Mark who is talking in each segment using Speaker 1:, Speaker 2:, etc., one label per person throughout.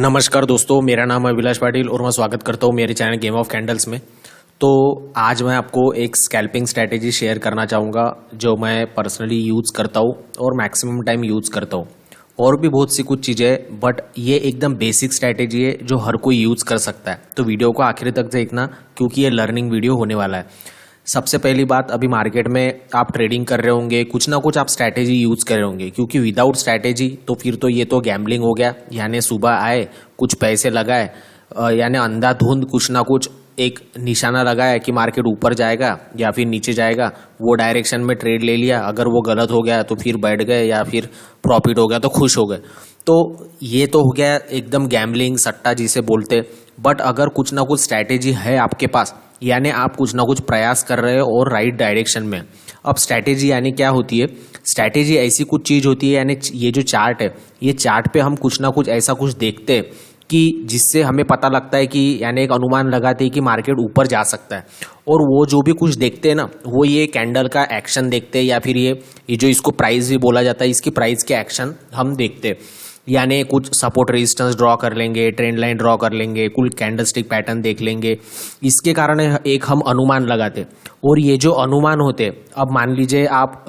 Speaker 1: नमस्कार दोस्तों, मेरा नाम है अभिलाष पाटिल और मैं स्वागत करता हूँ मेरे चैनल गेम ऑफ कैंडल्स में। तो आज मैं आपको एक स्कैल्पिंग स्ट्रैटेजी शेयर करना चाहूँगा जो मैं पर्सनली यूज़ करता हूँ और मैक्सिमम टाइम यूज़ करता हूँ। और भी बहुत सी कुछ चीज़ें हैं, बट ये एकदम बेसिक स्ट्रैटेजी है जो हर कोई यूज़ कर सकता है। तो वीडियो को आखिर तक देखना क्योंकि ये लर्निंग वीडियो होने वाला है। सबसे पहली बात, अभी मार्केट में आप ट्रेडिंग कर रहे होंगे, कुछ ना कुछ आप स्ट्रैटेजी यूज़ कर रहे होंगे, क्योंकि विदाउट स्ट्रैटेजी तो फिर तो ये तो गैम्बलिंग हो गया। यानी सुबह आए, कुछ पैसे लगाए, यानी अंधाधुंध कुछ ना कुछ एक निशाना लगाया कि मार्केट ऊपर जाएगा या फिर नीचे जाएगा, वो डायरेक्शन में ट्रेड ले लिया। अगर वो गलत हो गया तो फिर बैठ गए, या फिर प्रॉफिट हो गया तो खुश हो गए। तो ये तो हो गया एकदम गैम्बलिंग, सट्टा जिसे बोलते। बट अगर कुछ ना कुछ स्ट्रैटेजी है आपके पास, यानी आप कुछ ना कुछ प्रयास कर रहे हो और राइट डायरेक्शन में। अब स्ट्रैटेजी यानी क्या होती है? स्ट्रैटेजी ऐसी कुछ चीज़ होती है, यानी ये जो चार्ट है, ये चार्ट पे हम कुछ ना कुछ ऐसा कुछ देखते हैं कि जिससे हमें पता लगता है कि यानी एक अनुमान लगाते हैं कि मार्केट ऊपर जा सकता है। और वो जो भी कुछ देखते हैं ना, वो ये कैंडल का एक्शन देखते हैं, या फिर ये जो इसको प्राइस भी बोला जाता है, इसकी प्राइस के एक्शन हम देखते हैं। यानी कुछ सपोर्ट रेजिस्टेंस ड्रॉ कर लेंगे, ट्रेंड लाइन ड्रॉ कर लेंगे, कुल कैंडलस्टिक पैटर्न देख लेंगे। इसके कारण एक हम अनुमान लगाते। और ये जो अनुमान होते, अब मान लीजिए आप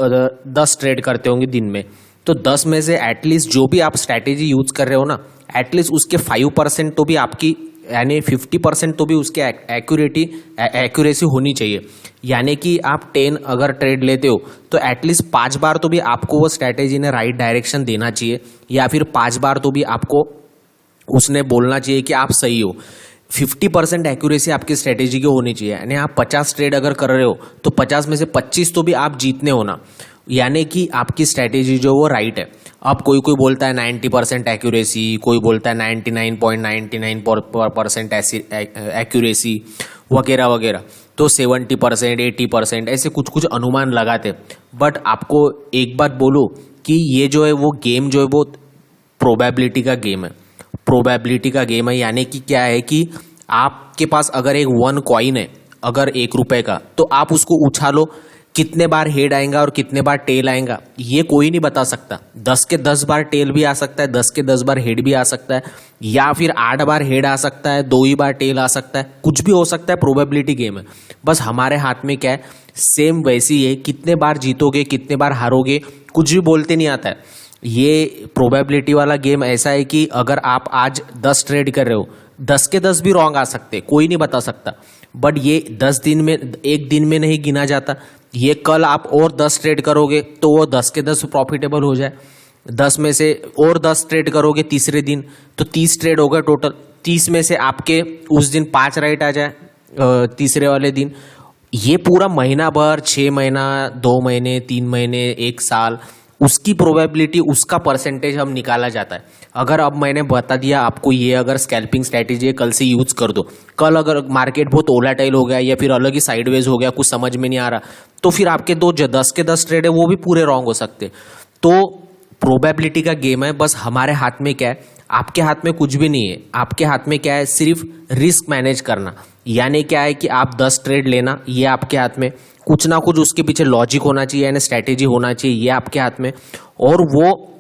Speaker 1: 10 ट्रेड करते होंगे दिन में, तो 10 में से एटलीस्ट जो भी आप स्ट्रैटेजी यूज कर रहे हो ना, एटलीस्ट उसके 5% तो भी आपकी, यानी 50% तो भी उसके एक्यूरेसी होनी चाहिए। यानी कि आप 10 अगर ट्रेड लेते हो तो एटलीस्ट 5 बार तो भी आपको वो स्ट्रैटेजी ने राइट डायरेक्शन देना चाहिए, या फिर 5 बार तो भी आपको उसने बोलना चाहिए कि आप सही हो। 50% एक्यूरेसी आपकी स्ट्रैटेजी की होनी चाहिए। यानी आप 50 ट्रेड अगर कर रहे हो तो 50 में से 25 तो भी आप जीतने हो ना, यानी कि आपकी स्ट्रैटेजी जो वो राइट है। अब कोई बोलता है 90% एक्यूरेसी, कोई बोलता है 99.99% एक्यूरेसी वगैरह वगैरह, तो 70% 80% ऐसे कुछ कुछ अनुमान लगाते। बट आपको एक बात बोलो कि ये जो है वो गेम जो है वो प्रोबेबिलिटी का गेम है। प्रोबेबिलिटी का गेम है, यानी कि क्या है कि आपके पास अगर एक 1 कॉइन है, अगर 1 रुपए का, तो आप उसको उछालो, कितने बार हेड आएगा और कितने बार टेल आएगा ये कोई नहीं बता सकता। 10 के 10 बार टेल भी आ सकता है, 10 के 10 बार हेड भी आ सकता है, या फिर 8 बार हेड आ सकता है, 2 ही बार टेल आ सकता है, कुछ भी हो सकता है। प्रोबेबिलिटी गेम है। बस हमारे हाथ में क्या है, सेम वैसी है। कितने बार जीतोगे, कितने बार हारोगे, कुछ भी बोलते नहीं आता है। ये प्रोबेबिलिटी वाला गेम ऐसा है कि अगर आप आज 10 ट्रेड कर रहे हो, 10 के 10 भी रॉन्ग आ सकते, कोई नहीं बता सकता। बट ये 10 दिन में, एक दिन में नहीं गिना जाता। ये कल आप और 10 ट्रेड करोगे तो वो 10 के 10 प्रॉफिटेबल हो जाए। 10 में से और 10 ट्रेड करोगे तीसरे दिन तो 30 ट्रेड होगा टोटल। 30 में से आपके उस दिन 5 राइट आ जाए तीसरे वाले दिन। ये पूरा महीना भर, 6 महीना, 2 महीने, 3 महीने, 1 साल, उसकी प्रोबेबिलिटी, उसका परसेंटेज हम निकाला जाता है। अगर अब मैंने बता दिया आपको, ये अगर स्कैल्पिंग स्ट्रैटेजी है, कल से यूज कर दो, कल अगर मार्केट बहुत ओलाटाइल हो गया या फिर अलग ही साइडवेज हो गया, कुछ समझ में नहीं आ रहा, तो फिर आपके 10 के 10 ट्रेड है वो भी पूरे रॉन्ग हो सकते। तो प्रोबेबिलिटी का गेम है। बस हमारे हाथ में क्या है, आपके हाथ में कुछ भी नहीं है। आपके हाथ में क्या है, सिर्फ रिस्क मैनेज करना। यानी क्या है कि आप 10 ट्रेड लेना, ये आपके हाथ में। कुछ ना कुछ उसके पीछे लॉजिक होना चाहिए, यानी स्ट्रैटेजी होना चाहिए, ये आपके हाथ में। और वो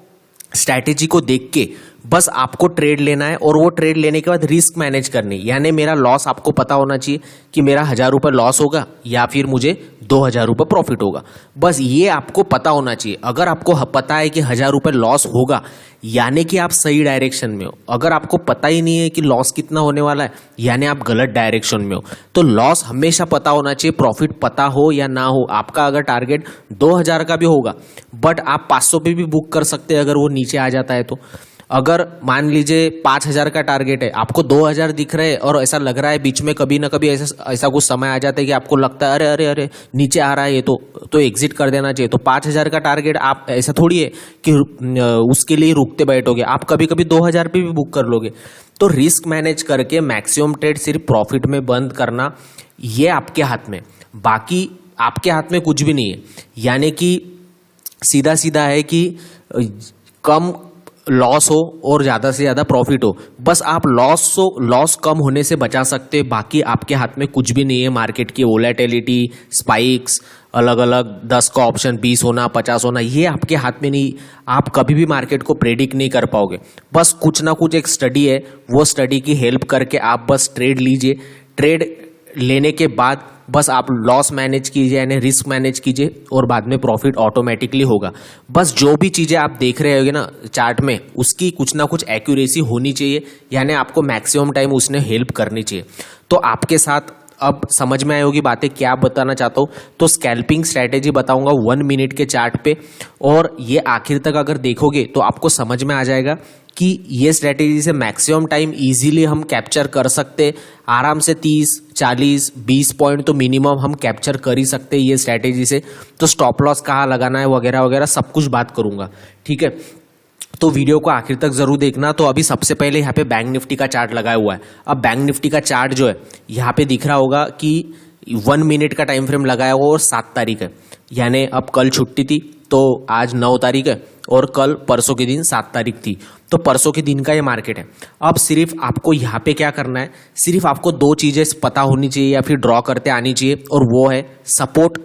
Speaker 1: स्ट्रैटेजी को देख के बस आपको ट्रेड लेना है, और वो ट्रेड लेने के बाद रिस्क मैनेज करनी। यानी मेरा लॉस आपको पता होना चाहिए कि मेरा 1000 रुपये लॉस होगा या फिर मुझे 2000 रुपये प्रॉफिट होगा। बस ये आपको पता होना चाहिए। अगर आपको पता है कि 1000 रुपये लॉस होगा, यानी कि आप सही डायरेक्शन में हो। अगर आपको पता ही नहीं है कि लॉस कितना होने वाला है, यानी आप गलत डायरेक्शन में हो। तो लॉस हमेशा पता होना चाहिए, प्रॉफिट पता हो या ना हो। आपका अगर टारगेट 2000 का भी होगा, बट आप 500 पे भी बुक कर सकते हैं अगर वो नीचे आ जाता है तो। अगर मान लीजिए 5000 का टारगेट है, आपको 2000 दिख रहे हैं, और ऐसा लग रहा है बीच में कभी ना कभी ऐसा कुछ समय आ जाता है कि आपको लगता है अरे अरे अरे नीचे आ रहा है ये, तो एग्जिट कर देना चाहिए। तो 5000 का टारगेट, आप ऐसा थोड़ी है कि उसके लिए रुकते बैठोगे, आप कभी कभी 2000 पे भी बुक कर लोगे। तो रिस्क मैनेज करके मैक्सिमम ट्रेड सिर्फ प्रॉफिट में बंद करना, ये आपके हाथ में। बाकी आपके हाथ में कुछ भी नहीं है। यानी कि सीधा सीधा है कि कम लॉस हो और ज़्यादा से ज़्यादा प्रॉफिट हो। बस आप लॉस कम होने से बचा सकते, बाकी आपके हाथ में कुछ भी नहीं है। मार्केट की वोलेटिलिटी, स्पाइक्स, अलग अलग 10 का ऑप्शन 20 होना 50 होना, ये आपके हाथ में नहीं। आप कभी भी मार्केट को प्रेडिक्ट नहीं कर पाओगे। बस कुछ ना कुछ एक स्टडी है, वो स्टडी की हेल्प करके आप बस ट्रेड लीजिए। ट्रेड लेने के बाद बस आप लॉस मैनेज कीजिए, यानी रिस्क मैनेज कीजिए, और बाद में प्रॉफिट ऑटोमेटिकली होगा। बस जो भी चीज़ें आप देख रहे होगे ना चार्ट में, उसकी कुछ ना कुछ एक्यूरेसी होनी चाहिए, यानी आपको मैक्सिमम टाइम उसने हेल्प करनी चाहिए। तो आपके साथ अब समझ में आई होगी बातें क्या बताना चाहता हूँ। तो स्कैल्पिंग स्ट्रैटेजी बताऊंगा 1 मिनट के चार्ट पे, और ये आखिर तक अगर देखोगे तो आपको समझ में आ जाएगा कि ये स्ट्रैटेजी से मैक्सिमम टाइम इजीली हम कैप्चर कर सकते। आराम से 30, 40, 20 पॉइंट तो मिनिमम हम कैप्चर कर ही सकते ये स्ट्रैटेजी से। तो स्टॉप लॉस कहाँ लगाना है वगैरह वगैरह सब कुछ बात करूंगा, ठीक है। तो वीडियो को आखिर तक जरूर देखना। तो अभी सबसे पहले यहाँ पे बैंक निफ्टी का चार्ट लगाया हुआ है। अब बैंक निफ्टी का चार्ट जो है यहाँ पे दिख रहा होगा कि 1 मिनट का टाइम फ्रेम लगाया हुआ और 7 तारीख है, यानी अब कल छुट्टी थी तो आज 9 तारीख है, और कल परसों के दिन 7 तारीख थी। तो परसों के दिन का ये मार्केट है। अब सिर्फ आपको यहाँ पे क्या करना है, सिर्फ आपको 2 चीजें पता होनी चाहिए या फिर ड्रॉ करते आनी चाहिए, और वो है सपोर्ट,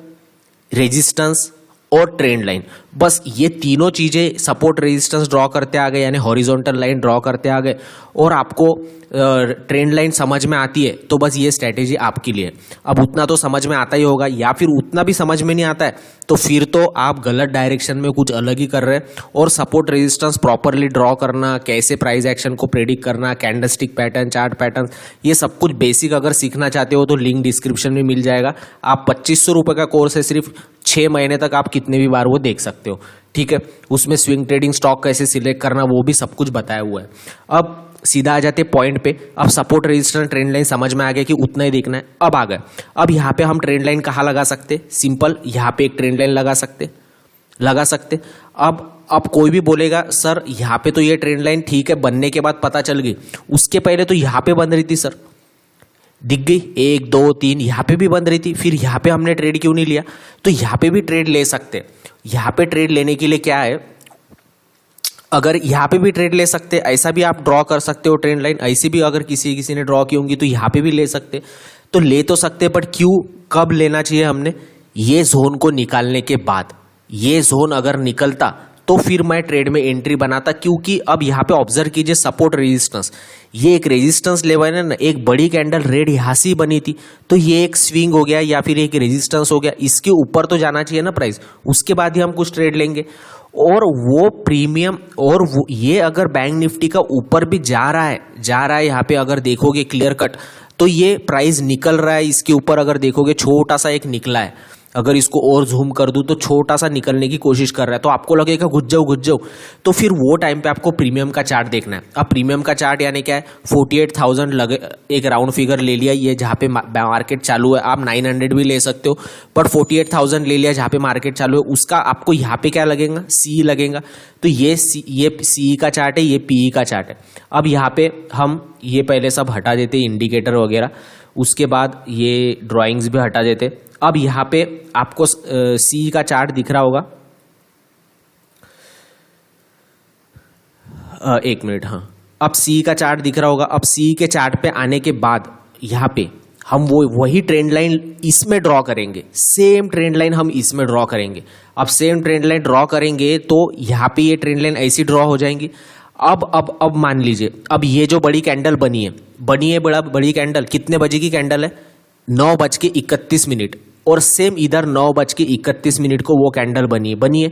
Speaker 1: रेजिस्टेंस और ट्रेंड लाइन। बस ये तीनों चीजें सपोर्ट रेजिस्टेंस ड्रॉ करते आ गए, यानी हॉरिजॉन्टल लाइन ड्रॉ करते आ गए, और आपको ट्रेंड लाइन समझ में आती है, तो बस ये स्ट्रैटेजी आपके लिए। अब उतना तो समझ में आता ही होगा, या फिर उतना भी समझ में नहीं आता है तो फिर तो आप गलत डायरेक्शन में कुछ अलग ही कर रहे हैं। और सपोर्ट रेजिस्टेंस प्रॉपरली ड्रॉ करना, कैसे प्राइस एक्शन को प्रेडिक्ट करना, कैंडलस्टिक पैटर्न, चार्ट पैटर्न, ये सब कुछ बेसिक अगर सीखना चाहते हो तो लिंक डिस्क्रिप्शन में मिल जाएगा। आप 2500 रुपये का कोर्स है, सिर्फ 6 महीने तक आप कितने भी बार वो देख सकते हो, ठीक है। उसमें स्विंग ट्रेडिंग स्टॉक कैसे सिलेक्ट करना वो भी सब कुछ बताया हुआ है। अब सीधा आ जाते पॉइंट पे। अब सपोर्ट रेजिस्टेंस ट्रेंड लाइन समझ में आ गया कि उतना ही देखना है। अब आ गए, अब यहाँ पे हम ट्रेंड लाइन कहाँ लगा सकते, सिंपल यहाँ पे एक ट्रेंड लाइन लगा सकते। अब कोई भी बोलेगा सर यहाँ पे तो ये ट्रेंड लाइन ठीक है, बनने के बाद पता चल गई, उसके पहले तो यहाँ पे बन रही थी सर, दिख गई 1 2 3, यहाँ पे भी बन रही थी, फिर यहाँ पे हमने ट्रेड क्यों नहीं लिया। तो यहाँ पे भी ट्रेड ले सकते। यहाँ पे ट्रेड लेने के लिए क्या है, अगर यहाँ पे भी ट्रेड ले सकते, ऐसा भी आप ड्रॉ कर सकते हो ट्रेंड लाइन, ऐसी भी अगर किसी ने ड्रॉ की होंगी तो यहाँ पे भी ले सकते। तो ले तो सकते, बट क्यों, कब लेना चाहिए हमने, ये जोन को निकालने के बाद। ये जोन अगर निकलता तो फिर मैं ट्रेड में एंट्री बनाता, क्योंकि अब यहाँ पे ऑब्जर्व कीजिए सपोर्ट रेजिस्टेंस, ये एक रेजिस्टेंस लेवल है ना, एक बड़ी कैंडल रेड यहाँ से बनी थी, तो ये एक स्विंग हो गया या फिर एक रेजिस्टेंस हो गया, इसके ऊपर तो जाना चाहिए ना प्राइस, उसके बाद ही हम कुछ ट्रेड लेंगे। और वो प्रीमियम, और वो ये अगर बैंक निफ्टी का ऊपर भी जा रहा है यहाँ पे अगर देखोगे क्लियर कट, तो ये प्राइस निकल रहा है इसके ऊपर, अगर देखोगे छोटा सा एक निकला है, अगर इसको और जूम कर दूं तो छोटा सा निकलने की कोशिश कर रहा है, तो आपको लगेगा घुस जाओ, तो फिर वो टाइम पे आपको प्रीमियम का चार्ट देखना है। अब प्रीमियम का चार्ट यानी क्या है, 48,000 लगे, एक राउंड फिगर ले लिया, ये जहाँ पे मार्केट चालू है, आप 900 भी ले सकते हो, पर 48,000 ले लिया जहाँ पे मार्केट चालू है, उसका आपको यहाँ पे क्या लगेगा, सी लगेगा। तो ये सी का चार्ट है, ये पीई का चार्ट है। अब यहाँ पे हम ये पहले सब हटा देते इंडिकेटर वगैरह, उसके बाद ये ड्राइंग्स भी हटा देते। अब यहाँ पे आपको सी का चार्ट दिख रहा होगा, एक मिनट, हाँ, अब सी का चार्ट दिख रहा होगा। अब सी के चार्ट पे आने के बाद यहाँ पे हम वही ट्रेंड लाइन इसमें ड्रॉ करेंगे, सेम ट्रेंड लाइन हम इसमें ड्रॉ करेंगे। अब सेम ट्रेंड लाइन ड्रॉ करेंगे तो यहाँ पे ये ट्रेंड लाइन ऐसी ड्रॉ हो जाएंगी। अब मान लीजिए, अब ये जो बड़ी कैंडल बनी है बड़ी कैंडल, कितने बजे की कैंडल है, 9:31, और सेम इधर 9:31 को वो कैंडल बनी है।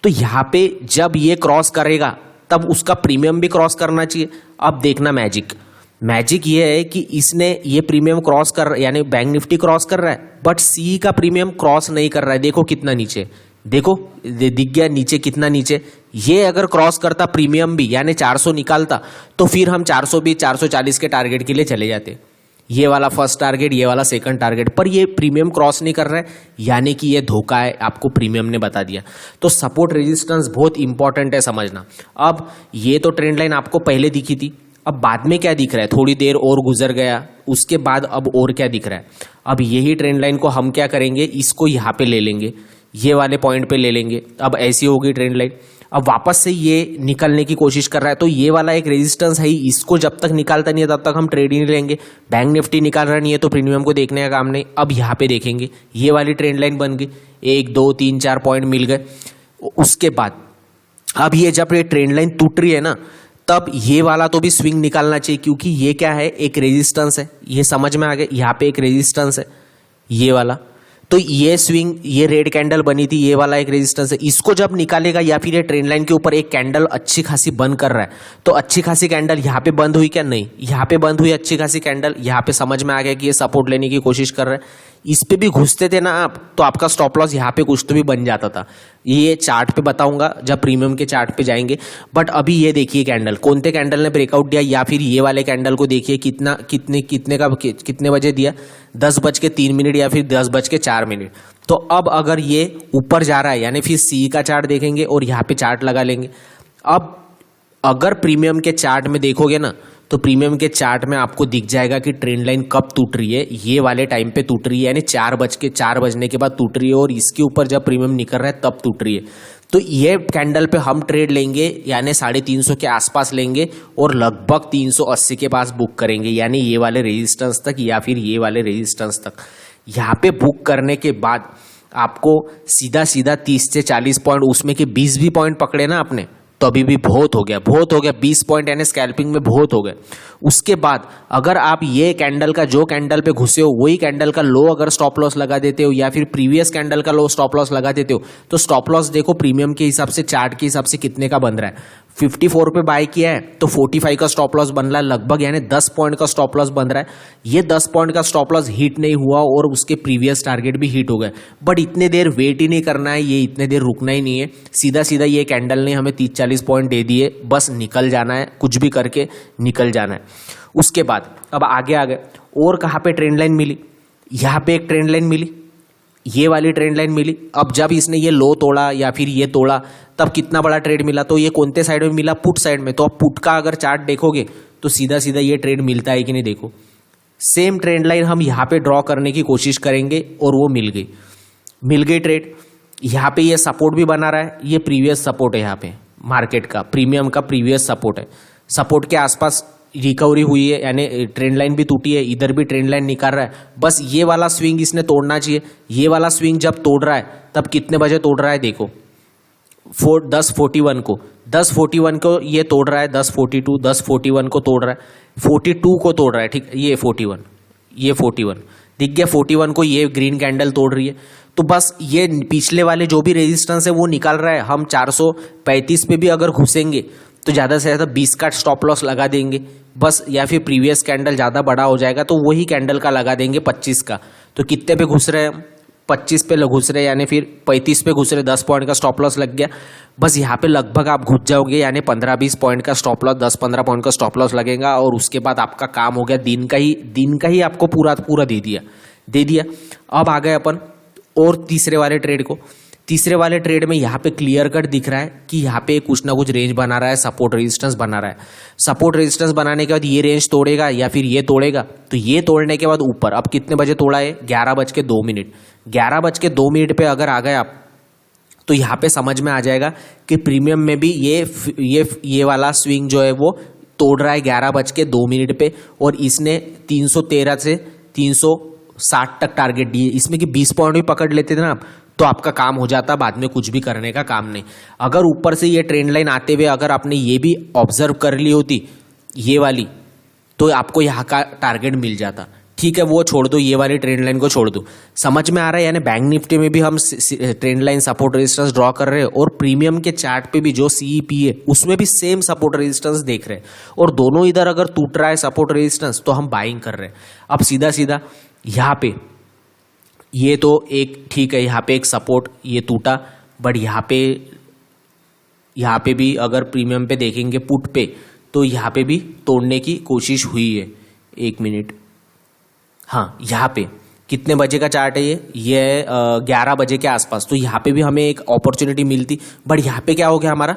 Speaker 1: तो यहाँ पे जब ये क्रॉस करेगा तब उसका प्रीमियम भी क्रॉस करना चाहिए। अब देखना मैजिक ये है कि इसने ये प्रीमियम क्रॉस कर, यानी बैंक निफ्टी क्रॉस कर रहा है, बट सी का प्रीमियम क्रॉस नहीं कर रहा है। देखो कितना नीचे, देखो दिख गया नीचे, कितना नीचे। ये अगर क्रॉस करता प्रीमियम भी, यानी 400 निकालता, तो फिर हम 420 440 के टारगेट के लिए चले जाते। ये वाला फर्स्ट टारगेट, ये वाला सेकंड टारगेट, पर ये प्रीमियम क्रॉस नहीं कर रहा है, यानी कि ये धोखा है, आपको प्रीमियम ने बता दिया। तो सपोर्ट रेजिस्टेंस बहुत इंपॉर्टेंट है समझना। अब ये तो ट्रेंड लाइन आपको पहले दिखी थी, अब बाद में क्या दिख रहा है, थोड़ी देर और गुजर गया, उसके बाद अब और क्या दिख रहा है। अब यही ट्रेंड लाइन को हम क्या करेंगे, इसको यहाँ पे ले लेंगे, ये वाले पॉइंट पे ले लेंगे। अब ऐसी होगी ट्रेंड लाइन। अब वापस से ये निकलने की कोशिश कर रहा है, तो ये वाला एक रेजिस्टेंस है ही, इसको जब तक निकालता नहीं है तब तक हम ट्रेड ही नहीं लेंगे। बैंक निफ्टी निकाल रहा नहीं है तो प्रीमियम को देखने का काम नहीं। अब यहाँ पे देखेंगे ये वाली ट्रेंड लाइन बन गई, 1 2 3 4 पॉइंट मिल गए। उसके बाद अब ये जब ये ट्रेंड लाइन टूट रही है ना, तब ये वाला तो भी स्विंग निकालना चाहिए, क्योंकि ये क्या है, एक रेजिस्टेंस है। ये समझ में आ गया, यहाँ पे एक रेजिस्टेंस है ये वाला, तो ये स्विंग, ये रेड कैंडल बनी थी, ये वाला एक रेजिस्टेंस है। इसको जब निकालेगा या फिर ये ट्रेंड लाइन के ऊपर एक कैंडल अच्छी खासी बंद कर रहा है, तो अच्छी खासी कैंडल यहाँ पे बंद हुई क्या? नहीं, यहाँ पे बंद हुई अच्छी खासी कैंडल। यहाँ पे समझ में आ गया कि ये सपोर्ट लेने की कोशिश कर रहा है। इस पे भी घुसते थे ना आप, तो आपका स्टॉप लॉस यहाँ पे कुछ तो भी बन जाता था। ये चार्ट पे बताऊंगा जब प्रीमियम के चार्ट पे जाएंगे। बट अभी ये देखिए कैंडल, कौन-से कैंडल ने ब्रेकआउट दिया, या फिर ये वाले कैंडल को देखिए कितने बजे दिया, 10:03 या फिर 10:04। तो अब अगर ये ऊपर जा रहा है, यानी फिर सी का चार्ट देखेंगे और यहाँ पे चार्ट लगा लेंगे। अब अगर प्रीमियम के चार्ट में देखोगे ना, तो प्रीमियम के चार्ट में आपको दिख जाएगा कि ट्रेंड लाइन कब टूट रही है। ये वाले टाइम पे टूट रही है, यानी 4 बजने के बाद टूट रही है, और इसके ऊपर जब प्रीमियम निकल रहा है तब टूट रही है। तो ये कैंडल पे हम ट्रेड लेंगे, यानी 350 के आसपास लेंगे और लगभग 380 के पास बुक करेंगे, यानी ये वाले रेजिस्टेंस तक या फिर ये वाले रेजिस्टेंस तक। यहाँ पे बुक करने के बाद आपको सीधा 30 से 40 पॉइंट, उसमें के 20 भी पॉइंट पकड़े ना आपने, तो अभी भी बहुत हो गया 20 पॉइंट, यानी स्कैल्पिंग में बहुत हो गए। उसके बाद अगर आप ये कैंडल का, जो कैंडल पे घुसे हो वही कैंडल का लो अगर स्टॉप लॉस लगा देते हो, या फिर प्रीवियस कैंडल का लो स्टॉप लॉस लगा देते हो, तो स्टॉप लॉस देखो प्रीमियम के हिसाब से, चार्ट के हिसाब से कितने का बन रहा है। 54 पे बाय किया है तो 45 का स्टॉप लॉस बन रहा है लगभग, यानी 10 पॉइंट का स्टॉप लॉस बन रहा है। ये 10 पॉइंट का स्टॉप लॉस हिट नहीं हुआ और उसके प्रीवियस टारगेट भी हिट हो गए। बट इतने देर वेट ही नहीं करना है, ये इतने देर रुकना ही नहीं है। सीधा ये कैंडल ने हमें 30-40 पॉइंट दे दिए, बस निकल जाना है, कुछ भी करके निकल जाना है। उसके बाद अब आगे आ गए, और कहाँ पे ट्रेंड लाइन मिली? यहाँ पे एक ट्रेंड लाइन मिली, ये वाली ट्रेंड लाइन मिली। अब जब इसने ये लो तोड़ा या फिर ये तोड़ा, तब कितना बड़ा ट्रेड मिला? तो ये कौन से साइड में मिला? पुट साइड में। तो अब पुट का अगर चार्ट देखोगे तो सीधा ये ट्रेड मिलता है कि नहीं? देखो सेम ट्रेंड लाइन हम यहाँ पे ड्रॉ करने की कोशिश करेंगे और वो मिल गई ट्रेड। यहाँ पे ये सपोर्ट भी बना रहा है, ये प्रीवियस सपोर्ट है, यहाँ पे मार्केट का प्रीमियम का प्रीवियस सपोर्ट है। सपोर्ट के आसपास रिकवरी हुई है, यानी ट्रेंड लाइन भी टूटी है, इधर भी ट्रेंड लाइन निकाल रहा है। बस ये वाला स्विंग इसने तोड़ना चाहिए। ये वाला स्विंग जब तोड़ रहा है तब कितने बजे तोड़ रहा है? देखो 10:41 को ये तोड़ रहा है, 10:41 को तोड़ रहा है, 42 को तोड़ रहा है, ठीक। ये 41 दिख गया, 41 को ये ग्रीन कैंडल तोड़ रही है। तो बस ये पिछले वाले जो भी रेजिस्टेंस है वो निकाल रहा है। हम 435 पे भी अगर घुसेंगे तो ज़्यादा से ज़्यादा 20 का स्टॉप लॉस लगा देंगे बस, या फिर प्रीवियस कैंडल ज़्यादा बड़ा हो जाएगा तो वही कैंडल का लगा देंगे 25 का। तो कितने पे घुस रहे हैं हम? 25 पे घुस रहे, यानी फिर 35 पे घुस रहे, 10 पॉइंट का स्टॉप लॉस लग गया। बस यहाँ पे लगभग आप घुस जाओगे, यानी 15-20 पॉइंट का स्टॉप लॉस, 10-15 पॉइंट का स्टॉप लॉस लगेगा, और उसके बाद आपका काम हो गया। दिन का ही आपको पूरा दे दिया। अब आ गए अपन और तीसरे वाले ट्रेड में यहाँ पे क्लियर कट दिख रहा है कि यहाँ पे कुछ ना कुछ रेंज बना रहा है, सपोर्ट रेजिस्टेंस बना रहा है। सपोर्ट रेजिस्टेंस बनाने के बाद ये रेंज तोड़ेगा या फिर ये तोड़ेगा, तो ये तोड़ने के बाद ऊपर। अब कितने बजे तोड़ा है? 11:02। 11:02 पे अगर आ गए आप, तो यहाँ पे समझ में आ जाएगा कि प्रीमियम में भी ये वाला स्विंग जो है वो तोड़ रहा है 11:02 पे, और इसने 313 से 360 तक टारगेट दिए। इसमें कि 20 पॉइंट भी पकड़ लेते थे ना आप, तो आपका काम हो जाता, बाद में कुछ भी करने का काम नहीं। अगर ऊपर से ये ट्रेंड लाइन आते हुए अगर आपने ये भी ऑब्जर्व कर ली होती ये वाली, तो आपको यहाँ का टारगेट मिल जाता। ठीक है, वो छोड़ दो, ये वाली ट्रेंड लाइन को छोड़ दो। समझ में आ रहा है? यानी बैंक निफ्टी में भी हम trend line support resistance draw कर रहे हैं, और प्रीमियम के चार्ट पे भी जो सीईपी है उसमें भी सेम सपोर्ट रेजिस्टेंस देख रहे हैं, और दोनों इधर अगर टूट रहा है सपोर्ट रेजिस्टेंस तो हम बाइंग कर रहे हैं। अब सीधा यहाँ पे ये तो एक ठीक है, यहाँ पे एक सपोर्ट ये टूटा, बट यहाँ पे भी अगर प्रीमियम पे देखेंगे पुट पे, तो यहाँ पे भी तोड़ने की कोशिश हुई है। 1 मिनट, हाँ, यहाँ पे कितने बजे का चार्ट है ये 11 बजे के आसपास। तो यहाँ पे भी हमें एक अपॉर्चुनिटी मिलती, बट यहाँ पे क्या हो गया, हमारा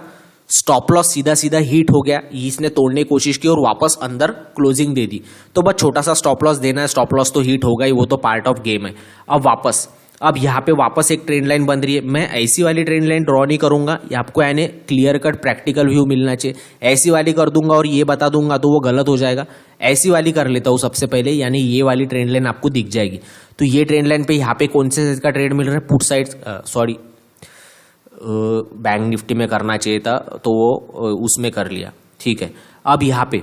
Speaker 1: स्टॉप लॉस सीधा हिट हो गया। इसने तोड़ने की कोशिश की और वापस अंदर क्लोजिंग दे दी। तो बस छोटा सा स्टॉप लॉस देना है, स्टॉप लॉस तो हिट होगा ही, वो तो पार्ट ऑफ गेम है। अब अब यहाँ पे वापस एक ट्रेंड लाइन बन रही है। मैं ऐसी वाली ट्रेंड लाइन ड्रॉ नहीं करूंगा, ये आपको यानी क्लियर कट प्रैक्टिकल व्यू मिलना चाहिए। ऐसी वाली कर दूंगा और ये बता दूंगा तो वो गलत हो जाएगा। ऐसी वाली कर लेता हूँ सबसे पहले, यानी ये वाली ट्रेंड लाइन आपको दिख जाएगी। तो ये ट्रेंड लाइन पे यहाँ पे कौन से साइड का ट्रेड मिल रहा है, put side, sorry bank Nifty में करना चाहिए था तो वो उसमें कर लिया, ठीक है। अब यहाँ पे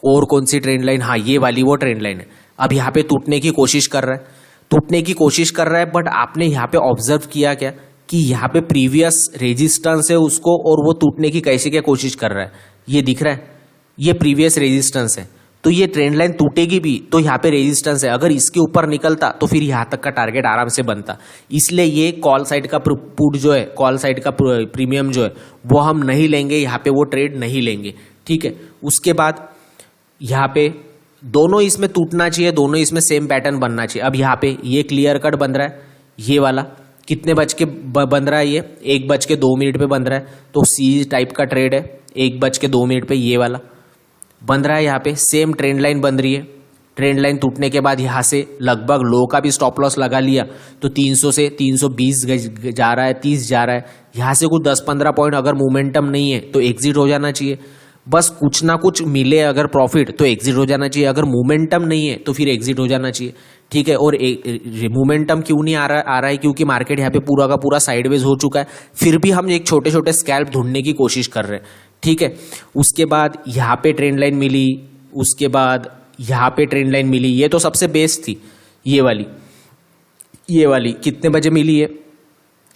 Speaker 1: और कौन सी ट्रेंड लाइन, हाँ ये वाली वो ट्रेंड लाइन है। अब यहाँ पे टूटने की कोशिश कर रहा है, टूटने की कोशिश कर रहा है, बट आपने यहाँ पे ऑब्जर्व किया क्या कि यहाँ पे प्रीवियस रेजिस्टेंस है उसको, और वो टूटने की कैसे क्या कोशिश कर रहा है, ये दिख रहा है, ये प्रीवियस रेजिस्टेंस है। तो ये ट्रेंड लाइन टूटेगी भी तो यहाँ पे रेजिस्टेंस है, अगर इसके ऊपर निकलता तो फिर यहाँ तक का टारगेट आराम से बनता। इसलिए ये कॉल साइड का पुट जो है, कॉल साइड का प्रीमियम जो है वो हम नहीं लेंगे, यहाँ पे वो ट्रेड नहीं लेंगे, ठीक है। उसके बाद यहाँ पे दोनों इसमें टूटना चाहिए, दोनों इसमें सेम पैटर्न बनना चाहिए। अब यहाँ पे ये क्लियर कट बन रहा है, ये वाला कितने बज के बन रहा है, ये 1:02 पे बन रहा है, तो सी टाइप का ट्रेड है। 1:02 पे ये वाला बन रहा है, यहाँ पे सेम ट्रेंड लाइन बन रही है। ट्रेंड लाइन टूटने के बाद यहाँ से लगभग लो का भी स्टॉप लॉस लगा लिया, तो 300 से 320 जा रहा है, 30 जा रहा है। यहाँ से कुछ 10-15 पॉइंट अगर मोमेंटम नहीं है तो एग्जिट हो जाना चाहिए। बस कुछ ना कुछ मिले अगर प्रॉफिट तो एग्जिट हो जाना चाहिए, अगर मोमेंटम नहीं है तो फिर एग्जिट हो जाना चाहिए, ठीक है। और मोमेंटम क्यों नहीं आ रहा है क्योंकि मार्केट यहाँ पे पूरा का पूरा साइडवेज हो चुका है, फिर भी हम एक छोटे छोटे स्कैल्प ढूंढने की कोशिश कर रहे हैं, ठीक है। उसके बाद यहाँ पे ट्रेंड लाइन मिली, उसके बाद यहाँ पे ट्रेंड लाइन मिली, ये तो सबसे बेस्ट थी। ये वाली कितने बजे मिली है,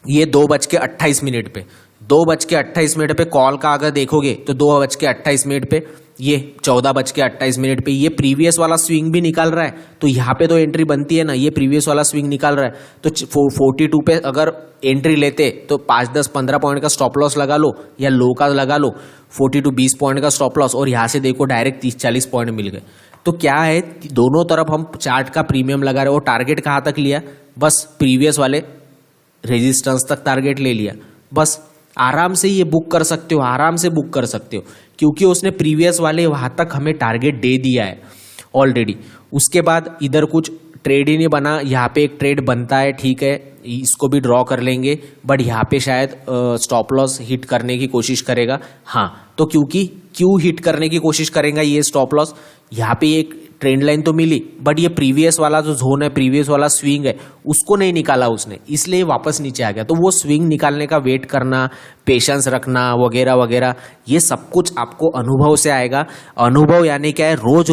Speaker 1: ये 2:28 पे, 2:28 पे कॉल का अगर देखोगे तो 2:28 पे, ये 14:28 पे ये प्रीवियस वाला स्विंग भी निकाल रहा है, तो यहाँ पे तो एंट्री बनती है ना, ये प्रीवियस वाला स्विंग निकाल रहा है। तो 42 पे अगर एंट्री लेते तो 5-10-15 पॉइंट का स्टॉप लॉस लगा लो या लो का लगा लो, 42-20 पॉइंट का स्टॉप लॉस, और यहाँ से देखो डायरेक्ट 30-40 पॉइंट मिल गए। तो क्या है, दोनों तरफ हम चार्ट का प्रीमियम लगा रहे हो। टारगेट कहाँ तक लिया, बस प्रीवियस वाले रेजिस्टेंस तक टारगेट ले लिया, बस आराम से ये बुक कर सकते हो, आराम से बुक कर सकते हो, क्योंकि उसने प्रीवियस वाले वहाँ तक हमें टारगेट दे दिया है ऑलरेडी। उसके बाद इधर कुछ ट्रेड ही नहीं बना, यहाँ पे एक ट्रेड बनता है, ठीक है, इसको भी ड्रॉ कर लेंगे, बट यहाँ पे शायद स्टॉप लॉस हिट करने की कोशिश करेगा। हाँ, तो क्यों हिट करने की कोशिश करेगा ये स्टॉप लॉस, यहाँ पे एक ट्रेंड लाइन तो मिली, बट ये प्रीवियस वाला जो जोन है, प्रीवियस वाला स्विंग है, उसको नहीं निकाला उसने, इसलिए वापस नीचे आ गया। तो वो स्विंग निकालने का वेट करना, पेशेंस रखना वगैरह वगैरह, ये सब कुछ आपको अनुभव से आएगा। अनुभव यानी क्या है, रोज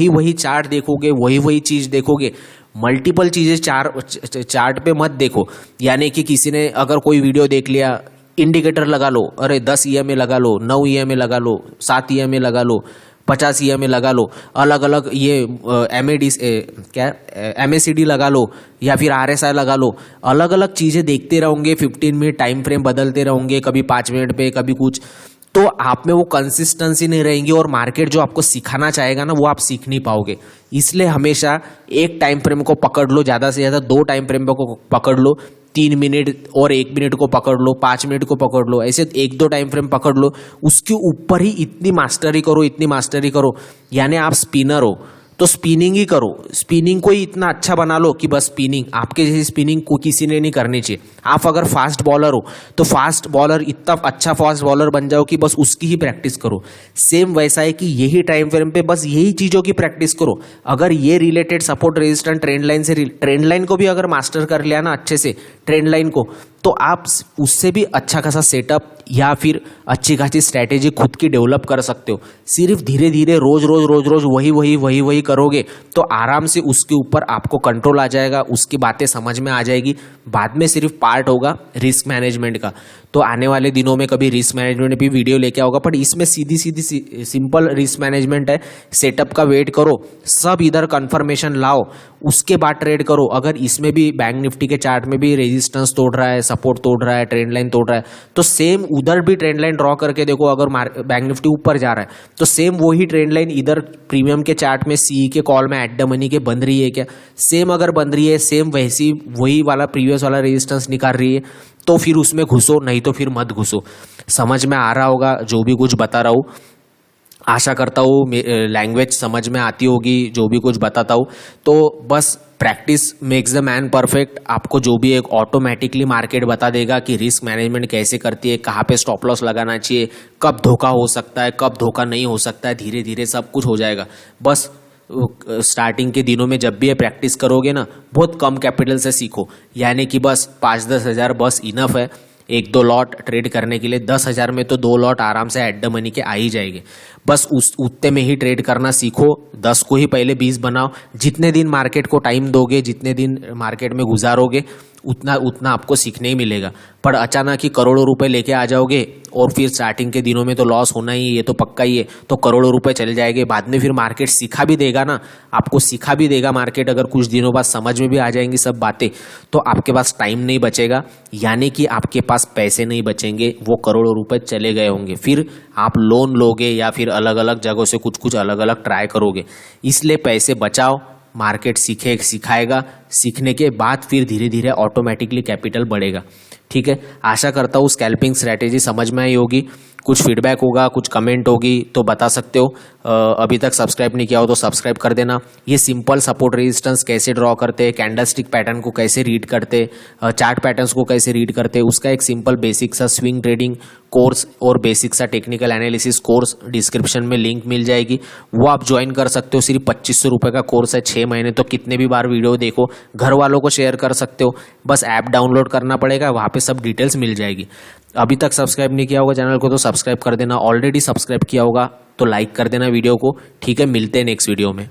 Speaker 1: वही चार्ट देखोगे, वही चीज देखोगे, मल्टीपल चीजें चार्ट पे मत देखो। यानी कि किसी ने अगर कोई वीडियो देख लिया, इंडिकेटर लगा लो, अरे 10 EMA लगा लो, 9 EMA लगा लो, 7 EMA लगा लो, 50 EMA लगा लो, अलग अलग ये MACD लगा लो या फिर RSI लगा लो, अलग अलग चीज़ें देखते रहोगे, 15 मिनट टाइम फ्रेम बदलते रहोगे, कभी 5 मिनट पे, कभी कुछ, तो आप में वो कंसिस्टेंसी नहीं रहेंगी और मार्केट जो आपको सिखाना चाहेगा ना, वो आप सीख नहीं पाओगे। इसलिए हमेशा एक टाइम फ्रेम को पकड़ लो, ज़्यादा से ज़्यादा 2 टाइम फ्रेम को पकड़ लो, 3 मिनट और 1 मिनट को पकड़ लो, 5 मिनट को पकड़ लो, ऐसे 1-2 टाइम फ्रेम पकड़ लो, उसके ऊपर ही इतनी मास्टरी करो। यानी आप स्पिनर हो तो स्पिनिंग ही करो, स्पिनिंग को ही इतना अच्छा बना लो कि बस स्पिनिंग, आपके जैसी स्पिनिंग को किसी ने नहीं करनी चाहिए। आप अगर फास्ट बॉलर हो तो फास्ट बॉलर, इतना अच्छा फास्ट बॉलर बन जाओ कि बस उसकी ही प्रैक्टिस करो। सेम वैसा है कि यही टाइम फ्रेम पे बस यही चीज़ों की प्रैक्टिस करो। अगर ये related support resistance trend line से, ट्रेंड लाइन को भी अगर मास्टर कर लिया ना अच्छे से, ट्रेंड लाइन को, तो आप उससे भी अच्छा खासा सेटअप या फिर अच्छी खासी स्ट्रैटेजी खुद की डेवलप कर सकते हो। सिर्फ धीरे धीरे रोज वही करोगे तो आराम से उसके ऊपर आपको कंट्रोल आ जाएगा, उसकी बातें समझ में आ जाएगी। बाद में सिर्फ पार्ट होगा रिस्क मैनेजमेंट का, तो आने वाले दिनों में कभी रिस्क मैनेजमेंट भी वीडियो लेके आओगा, बट इसमें सीधी सिंपल रिस्क मैनेजमेंट है। सेटअप का वेट करो, सब इधर कंफर्मेशन लाओ, उसके बाद ट्रेड करो। अगर इसमें भी बैंक निफ्टी के चार्ट में भी रेजिस्टेंस तोड़ रहा है, सपोर्ट तोड़ रहा है, ट्रेंड लाइन तोड़ रहा है, तो सेम उधर भी ट्रेंड लाइन ड्रॉ करके देखो। अगर बैंक निफ्टी ऊपर जा रहा है तो सेम वही ट्रेंड लाइन इधर प्रीमियम के चार्ट में, सीई के कॉल में, एट द मनी के बन रही है क्या, सेम अगर बन रही है, सेम वैसी वही वाला प्रीवियस वाला रेजिस्टेंस निकाल रही है, तो फिर उसमें घुसो, नहीं तो फिर मत घुसो। समझ में आ रहा होगा जो भी कुछ बता रहा हूँ, आशा करता हूँ लैंग्वेज समझ में आती होगी जो भी कुछ बताता हूँ। तो बस practice makes the man perfect. आपको जो भी एक ऑटोमेटिकली मार्केट बता देगा कि रिस्क मैनेजमेंट कैसे करती है, कहाँ पे स्टॉप लॉस लगाना चाहिए, कब धोखा हो सकता है, कब धोखा नहीं हो सकता है, धीरे धीरे सब कुछ हो जाएगा। बस स्टार्टिंग के दिनों में जब भी ये प्रैक्टिस करोगे ना, बहुत कम कैपिटल से सीखो, यानी कि बस 5-10 हज़ार बस इनफ है 1-2 लॉट ट्रेड करने के लिए। 10 हज़ार में तो 2 लॉट आराम से एट द मनी के आ ही जाएंगे। बस उस उतने में ही ट्रेड करना सीखो। 10 को ही पहले 20 बनाओ। जितने दिन मार्केट को टाइम दोगे, जितने दिन मार्केट में गुजारोगे, उतना उतना आपको सीखने ही मिलेगा। पर अचानक ही करोड़ों रुपए लेके आ जाओगे और फिर स्टार्टिंग के दिनों में तो लॉस होना ही है, ये तो पक्का ही है, तो करोड़ों रुपए चले जाएंगे। बाद में फिर मार्केट सिखा भी देगा ना, आपको सिखा भी देगा मार्केट, अगर कुछ दिनों बाद समझ में भी आ जाएंगी सब बातें, तो आपके पास टाइम नहीं बचेगा, यानी कि आपके पास पैसे नहीं बचेंगे, वो करोड़ों रुपए चले गए होंगे। फिर आप लोन लोगे या फिर अलग अलग जगहों से कुछ कुछ अलग अलग ट्राई करोगे। इसलिए पैसे बचाओ, मार्केट सिखाएगा, सीखने के बाद फिर धीरे धीरे ऑटोमेटिकली कैपिटल बढ़ेगा। ठीक है, आशा करता हूँ स्कैल्पिंग स्ट्रैटेजी समझ में आई होगी। कुछ फीडबैक होगा, कुछ कमेंट होगी तो बता सकते हो। अभी तक सब्सक्राइब नहीं किया हो तो सब्सक्राइब कर देना। ये सिंपल सपोर्ट रेजिस्टेंस कैसे ड्रॉ करते हैं, कैंडलस्टिक पैटर्न को कैसे रीड करते, चार्ट पैटर्न्स को कैसे रीड करते, उसका एक सिंपल बेसिक सा स्विंग ट्रेडिंग कोर्स और बेसिक सा टेक्निकल एनालिसिस कोर्स डिस्क्रिप्शन में लिंक मिल जाएगी, वो आप ज्वाइन कर सकते हो। सिर्फ 2500 रुपये का कोर्स है, 6 महीने, तो कितने भी बार वीडियो देखो, घर वालों को शेयर कर सकते हो। बस ऐप डाउनलोड करना पड़ेगा, वहाँ पे सब डिटेल्स मिल जाएगी। अभी तक सब्सक्राइब नहीं किया होगा चैनल को तो सब्सक्राइब कर देना। ऑलरेडी सब्सक्राइब किया होगा तो लाइक कर देना वीडियो को। ठीक है, मिलते हैं नेक्स्ट वीडियो में।